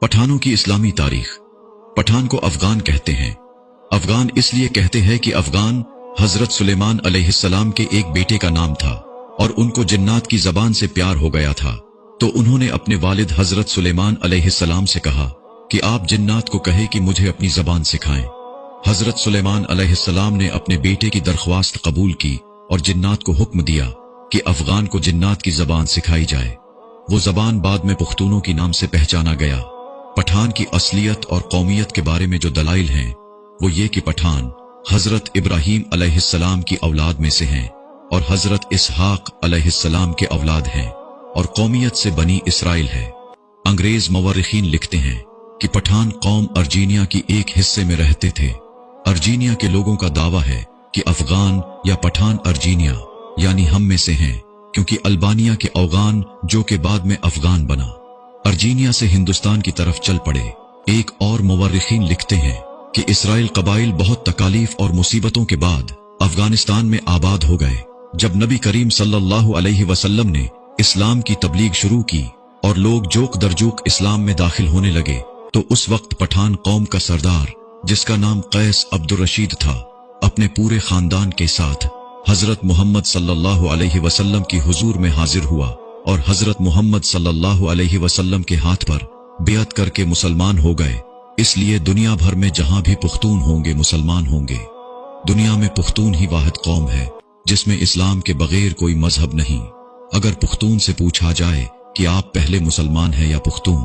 पठानों की इस्लामी तारीख। पठान को अफगान कहते हैं। अफगान इसलिए कहते हैं कि अफगान हजरत सुलेमान अलैहिस्सलाम के एक बेटे का नाम था और उनको जिन्नात की जबान से प्यार हो गया था, तो उन्होंने अपने वालिद हजरत सुलेमान अलैहिस्सलाम से कहा कि आप जिन्नात को कहे कि मुझे अपनी जबान सिखाएं। हजरत सुलेमान अलैहिस्सलाम ने अपने बेटे की दरख्वास्त कबूल की और जिन्नात को हुक्म दिया कि अफगान को जिन्नात की जबान सिखाई जाए। वो जबान बाद में पुख्तूनों की नाम से पहचाना गया। पठान की असलियत और कौमियत के बारे में जो दलाइल हैं वो ये कि पठान हजरत इब्राहीम अलैहिस्सलाम की औलाद में से हैं और हजरत इसहाक अलैहिस्सलाम के औलाद हैं और कौमियत से बनी इसराइल है। अंग्रेज मवर्रिखीन लिखते हैं कि पठान कौम अर्जीनिया की एक हिस्से में रहते थे। अर्जीनिया के लोगों का दावा है कि अफगान या पठान अर्जीनिया यानी हम में से हैं, क्योंकि अल्बानिया के अफगान जो के बाद में अफगान बना, अर्जीनिया से हिंदुस्तान की तरफ चल पड़े। एक और मुवर्रिखीन लिखते हैं कि इसराइल कबाइल बहुत तकालीफ और मुसीबतों के बाद अफगानिस्तान में आबाद हो गए। जब नबी करीम सल्लल्लाहु अलैहि वसल्लम ने इस्लाम की तबलीग शुरू की और लोग जोक दरजोक इस्लाम में दाखिल होने लगे, तो उस वक्त पठान कौम का सरदार, जिसका नाम कैस अब्दुर रशीद था, अपने पूरे खानदान के साथ हजरत मोहम्मद सल्लल्लाहु अलैहि वसल्लम की हुजूर में हाजिर हुआ और हजरत मोहम्मद सल्लल्लाहु अलैहि वसल्लम के हाथ पर बेअत करके मुसलमान हो गए। इसलिए दुनिया भर में जहां भी पुख्तून होंगे मुसलमान होंगे। दुनिया में पुख्तून ही वाहिद कौम है जिसमें इस्लाम के बगैर कोई मजहब नहीं। अगर पुख्तून से पूछा जाए कि आप पहले मुसलमान हैं या पुख्तून,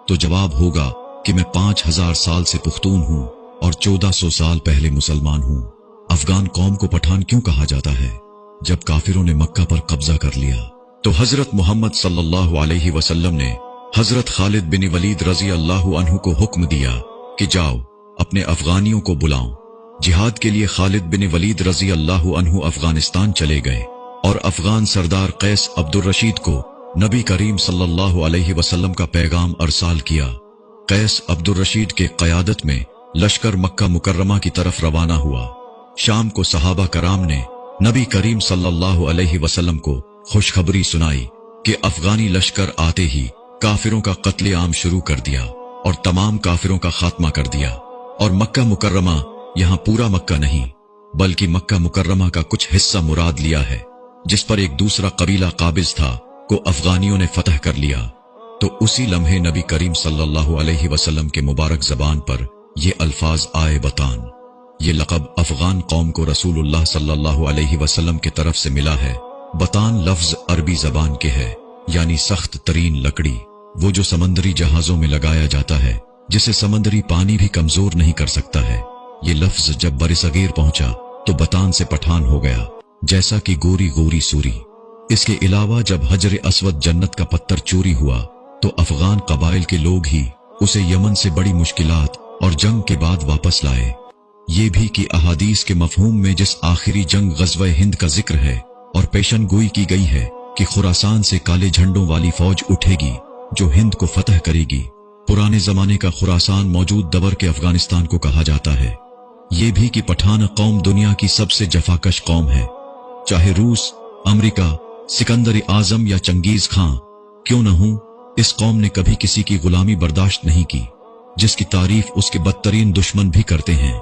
तो जवाब होगा कि मैं 5000 साल से पुख्तून हूं और 1400 साल पहले मुसलमान हूं। अफगान कौम को पठान क्यों कहा जाता है? जब काफिरों ने मक्का पर कब्जा कर लिया तो हजरत मोहम्मद सल्लल्लाहु अलैहि वसल्लम ने हजरत खालिद बिन वलीद रजी अल्लाहु अन्हु को हुक्म दिया कि जाओ अपने अफगानियों को बुलाओ। जिहाद के लिए खालिद बिन वलीद रजी अल्लाहु अन्हु अफगानिस्तान चले गए और अफगान सरदार कैस अब्दुर रशीद को नबी करीम सल्लल्लाहु अलैहि वसल्लम का पैगाम अरसाल किया। कैस अब्दुर रशीद के क़यादत में लश्कर मक्का मुकर्रमा की तरफ रवाना हुआ। शाम को सहाबा कराम ने नबी करीम सल्लल्लाहु अलैहि वसल्लम को खुशखबरी सुनाई कि अफगानी लश्कर आते ही काफिरों का कत्ले आम शुरू कर दिया और तमाम काफिरों का खात्मा कर दिया। और मक्का मुकर्रमा यहाँ पूरा मक्का नहीं बल्कि मक्का मुकर्रमा का कुछ हिस्सा मुराद लिया है, जिस पर एक दूसरा कबीला काबिज था को अफगानियों ने फतह कर लिया। तो उसी लम्हे नबी करीम सल्लल्लाहु अलैहि वसल्लम के मुबारक जबान पर ये अल्फाज आए बतान। ये लक़ब अफगान कौम को रसूलुल्लाह सल्लल्लाहु अलैहि वसल्लम के तरफ से मिला है। बतान लफ्ज अरबी जबान के है, यानी सख्त तरीन लकड़ी, वो जो समंदरी जहाजों में लगाया जाता है, जिसे समंदरी पानी भी कमजोर नहीं कर सकता है। ये लफ्ज जब बरसगीर पहुंचा तो बतान से पठान हो गया, जैसा कि गोरी गोरी सूरी। इसके अलावा जब हजर अस्वद जन्नत का पत्थर चोरी हुआ तो अफगान कबाइल के लोग ही उसे यमन से बड़ी मुश्किलात और जंग के बाद वापस लाए। ये भी कि अहादीस के मफहूम में जिस आखिरी जंग गज़वे हिंद का जिक्र है और पेशन गोई की गई है कि खुरासान से काले झंडों वाली फौज उठेगी जो हिंद को फतह करेगी, पुराने जमाने का खुरासान मौजूद दबर के अफगानिस्तान को कहा जाता है। ये भी कि पठान कौम दुनिया की सबसे जफाकश कौम है। चाहे रूस, अमेरिका, सिकंदर आजम या चंगेज खां क्यों न हो, इस कौम ने कभी किसी की गुलामी बर्दाश्त नहीं की, जिसकी तारीफ उसके बदतरीन दुश्मन भी करते हैं।